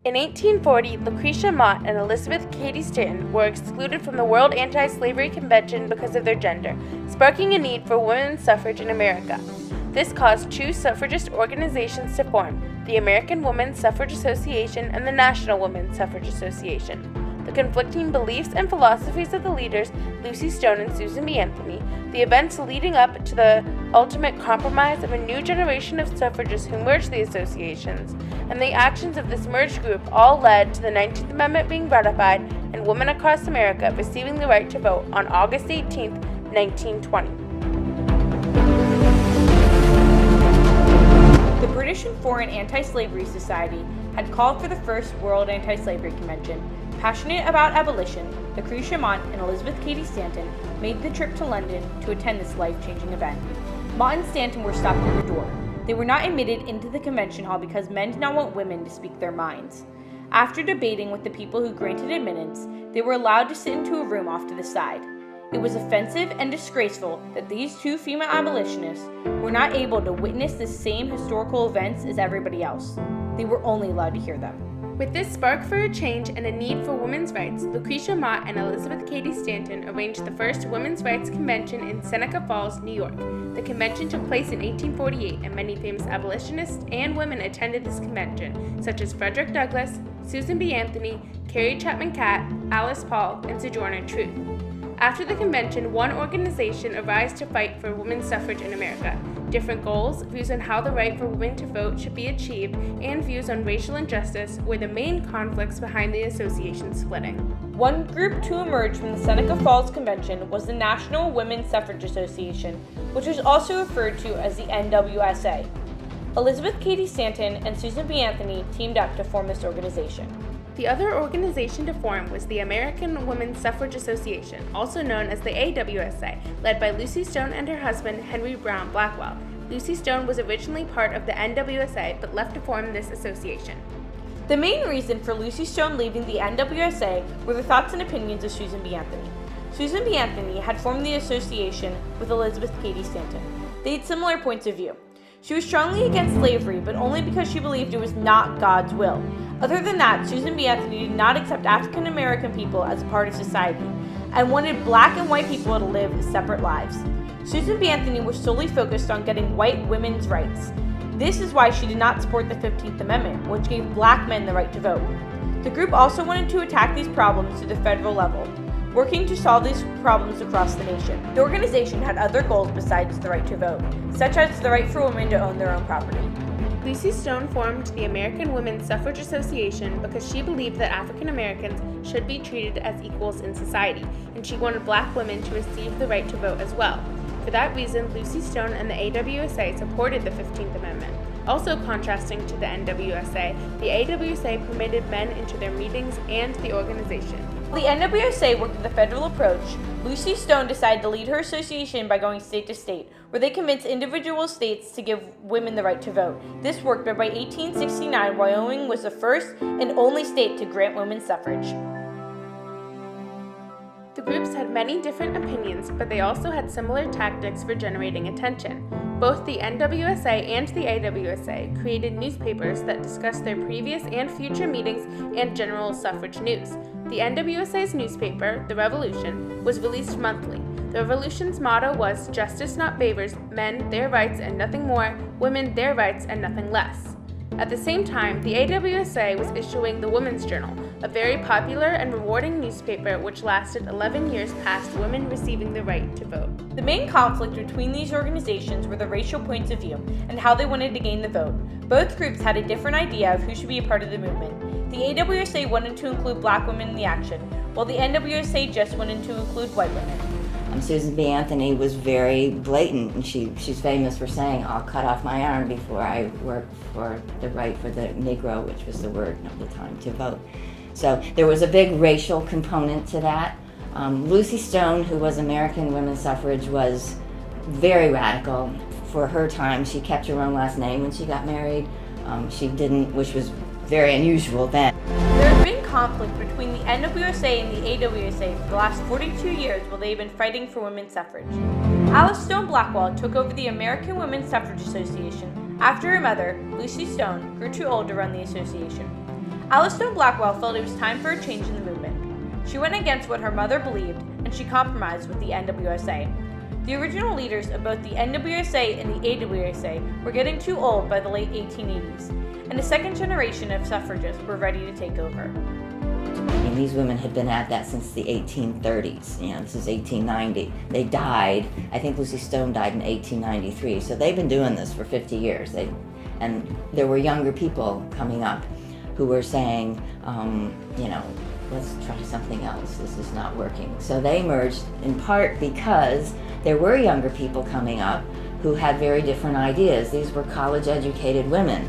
In 1840, Lucretia Mott and Elizabeth Cady Stanton were excluded from the World Anti-Slavery Convention because of their gender, sparking a need for women's suffrage in America. This caused two suffragist organizations to form, the American Women's Suffrage Association and the National Women's Suffrage Association. The conflicting beliefs and philosophies of the leaders, Lucy Stone and Susan B. Anthony, the events leading up to the ultimate compromise of a new generation of suffragists who merged the associations, and the actions of this merged group all led to the 19th Amendment being ratified and women across America receiving the right to vote on August 18, 1920. The British and Foreign Anti-Slavery Society had called for the first World Anti-Slavery Convention. Passionate about abolition, Lucretia Mott and Elizabeth Cady Stanton made the trip to London to attend this life-changing event. Mott and Stanton were stopped at the door. They were not admitted into the convention hall because men did not want women to speak their minds. After debating with the people who granted admittance, they were allowed to sit into a room off to the side. It was offensive and disgraceful that these two female abolitionists were not able to witness the same historical events as everybody else. They were only allowed to hear them. With this spark for a change and a need for women's rights, Lucretia Mott and Elizabeth Cady Stanton arranged the first Women's Rights Convention in Seneca Falls, New York. The convention took place in 1848, and many famous abolitionists and women attended this convention, such as Frederick Douglass, Susan B. Anthony, Carrie Chapman Catt, Alice Paul, and Sojourner Truth. After the convention, one organization arose to fight for women's suffrage in America. Different goals, views on how the right for women to vote should be achieved, and views on racial injustice were the main conflicts behind the association splitting. One group to emerge from the Seneca Falls Convention was the National Women's Suffrage Association, which was also referred to as the NWSA. Elizabeth Cady Stanton and Susan B. Anthony teamed up to form this organization. The other organization to form was the American Women's Suffrage Association, also known as the AWSA, led by Lucy Stone and her husband, Henry Brown Blackwell. Lucy Stone was originally part of the NWSA, but left to form this association. The main reason for Lucy Stone leaving the NWSA were the thoughts and opinions of Susan B. Anthony. Susan B. Anthony had formed the association with Elizabeth Cady Stanton. They had similar points of view. She was strongly against slavery, but only because she believed it was not God's will. Other than that, Susan B. Anthony did not accept African American people as a part of society and wanted black and white people to live separate lives. Susan B. Anthony was solely focused on getting white women's rights. This is why she did not support the 15th Amendment, which gave black men the right to vote. The group also wanted to attack these problems to the federal level, working to solve these problems across the nation. The organization had other goals besides the right to vote, such as the right for women to own their own property. Lucy Stone formed the American Women's Suffrage Association because she believed that African Americans should be treated as equals in society, and she wanted black women to receive the right to vote as well. For that reason, Lucy Stone and the AWSA supported the 15th Amendment. Also contrasting to the NWSA, the AWSA permitted men into their meetings and the organization. While the NWSA worked with a federal approach, Lucy Stone decided to lead her association by going state to state, where they convinced individual states to give women the right to vote. This worked, but by 1869, Wyoming was the first and only state to grant women suffrage. The groups had many different opinions, but they also had similar tactics for generating attention. Both the NWSA and the AWSA created newspapers that discussed their previous and future meetings and general suffrage news. The NWSA's newspaper, The Revolution, was released monthly. The Revolution's motto was "Justice not favors, men their rights and nothing more, women their rights and nothing less." At the same time, the AWSA was issuing the Women's Journal, a very popular and rewarding newspaper which lasted 11 years past women receiving the right to vote. The main conflict between these organizations were the racial points of view and how they wanted to gain the vote. Both groups had a different idea of who should be a part of the movement. The AWSA wanted to include black women in the action, while the NWSA just wanted to include white women. Susan B. Anthony was very blatant, and she's famous for saying, "I'll cut off my arm before I work for the right for the Negro," which was the word of the time, to vote. So there was a big racial component to that. Lucy Stone, who was American women's suffrage, was very radical. For her time, she kept her own last name when she got married. She didn't, which was very unusual then. There has been conflict between the NWSA and the AWSA for the last 42 years while they've been fighting for women's suffrage. Alice Stone Blackwell took over the American Women's Suffrage Association after her mother, Lucy Stone, grew too old to run the association. Alice Stone Blackwell felt it was time for a change in the movement. She went against what her mother believed, and she compromised with the NWSA. The original leaders of both the NWSA and the AWSA were getting too old by the late 1880s, and a second generation of suffragists were ready to take over. And these women had been at that since the 1830s. This is 1890. They died, I think Lucy Stone died in 1893, so they've been doing this for 50 years. And there were younger people coming up who were saying, let's try something else. This is not working. So they emerged in part because there were younger people coming up who had very different ideas. These were college-educated women.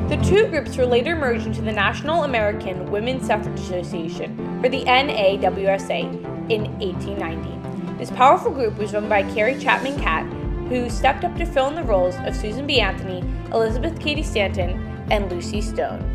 The two groups were later merged into the National American Women's Suffrage Association, or the NAWSA, in 1890. This powerful group was run by Carrie Chapman Catt, who stepped up to fill in the roles of Susan B. Anthony, Elizabeth Cady Stanton, and Lucy Stone.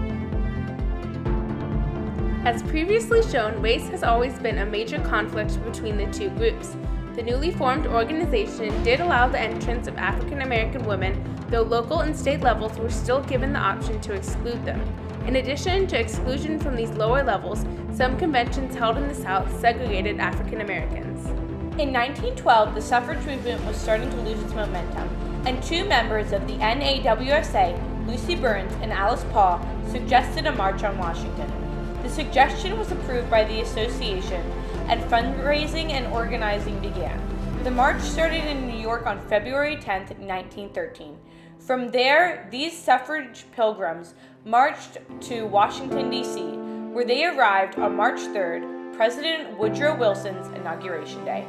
As previously shown, race has always been a major conflict between the two groups. The newly formed organization did allow the entrance of African American women, though local and state levels were still given the option to exclude them. In addition to exclusion from these lower levels, some conventions held in the South segregated African Americans. In 1912, the suffrage movement was starting to lose its momentum, and two members of the NAWSA, Lucy Burns and Alice Paul, suggested a march on Washington. The suggestion was approved by the association, and fundraising and organizing began. The march started in New York on February 10, 1913. From there, these suffrage pilgrims marched to Washington, D.C., where they arrived on March 3rd, President Woodrow Wilson's Inauguration Day.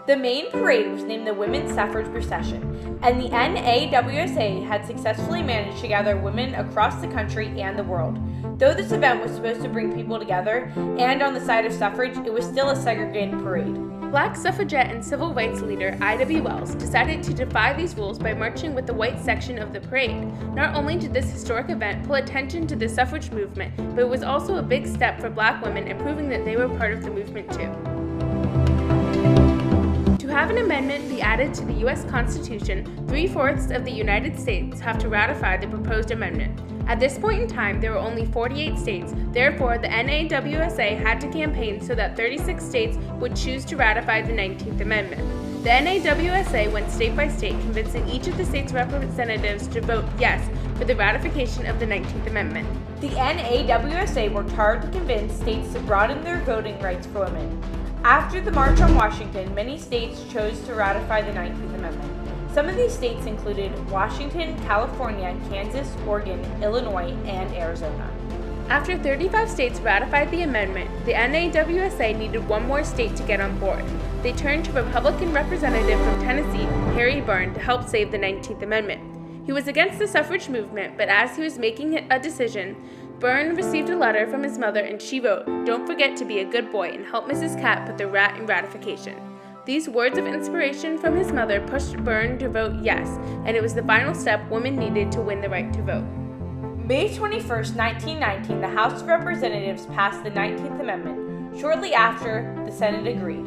The main parade was named the Women's Suffrage Procession, and the NAWSA had successfully managed to gather women across the country and the world. Though this event was supposed to bring people together, and on the side of suffrage, it was still a segregated parade. Black suffragette and civil rights leader Ida B. Wells decided to defy these rules by marching with the white section of the parade. Not only did this historic event pull attention to the suffrage movement, but it was also a big step for Black women in proving that they were part of the movement too. To have an amendment be added to the U.S. Constitution, 3/4 of the United States have to ratify the proposed amendment. At this point in time, there were only 48 states. Therefore, the NAWSA had to campaign so that 36 states would choose to ratify the 19th Amendment. The NAWSA went state by state, convincing each of the state's representatives to vote yes for the ratification of the 19th Amendment. The NAWSA worked hard to convince states to broaden their voting rights for women. After the March on Washington, many states chose to ratify the 19th Amendment. Some of these states included Washington, California, Kansas, Oregon, Illinois, and Arizona. After 35 states ratified the amendment, the NAWSA needed one more state to get on board. They turned to Republican Representative from Tennessee, Harry Byrne, to help save the 19th Amendment. He was against the suffrage movement, but as he was making a decision, Byrne received a letter from his mother and she wrote, "Don't forget to be a good boy and help Mrs. Catt put the rat in ratification." These words of inspiration from his mother pushed Byrne to vote yes, and it was the final step women needed to win the right to vote. May 21, 1919, the House of Representatives passed the 19th Amendment. Shortly after, the Senate agreed.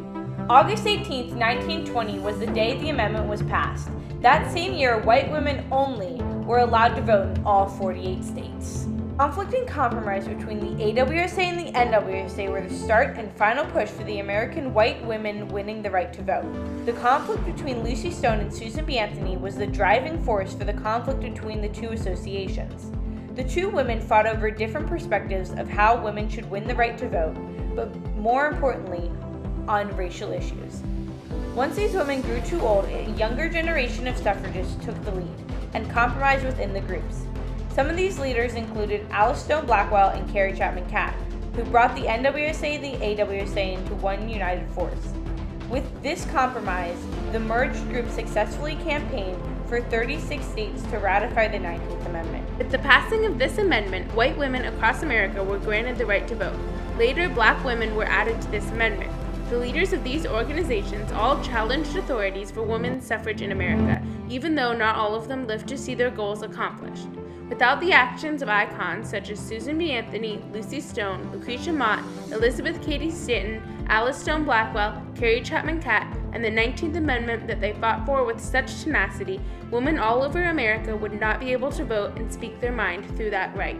August 18, 1920 was the day the amendment was passed. That same year, white women only were allowed to vote in all 48 states. Conflict and compromise between the AWSA and the NWSA were the start and final push for the American white women winning the right to vote. The conflict between Lucy Stone and Susan B. Anthony was the driving force for the conflict between the two associations. The two women fought over different perspectives of how women should win the right to vote, but more importantly, on racial issues. Once these women grew too old, a younger generation of suffragists took the lead and compromised within the groups. Some of these leaders included Alice Stone Blackwell and Carrie Chapman Catt, who brought the NWSA and the AWSA into one united force. With this compromise, the merged group successfully campaigned for 36 states to ratify the 19th Amendment. With the passing of this amendment, white women across America were granted the right to vote. Later, Black women were added to this amendment. The leaders of these organizations all challenged authorities for women's suffrage in America, even though not all of them lived to see their goals accomplished. Without the actions of icons such as Susan B. Anthony, Lucy Stone, Lucretia Mott, Elizabeth Cady Stanton, Alice Stone Blackwell, Carrie Chapman Catt, and the 19th Amendment that they fought for with such tenacity, women all over America would not be able to vote and speak their mind through that right.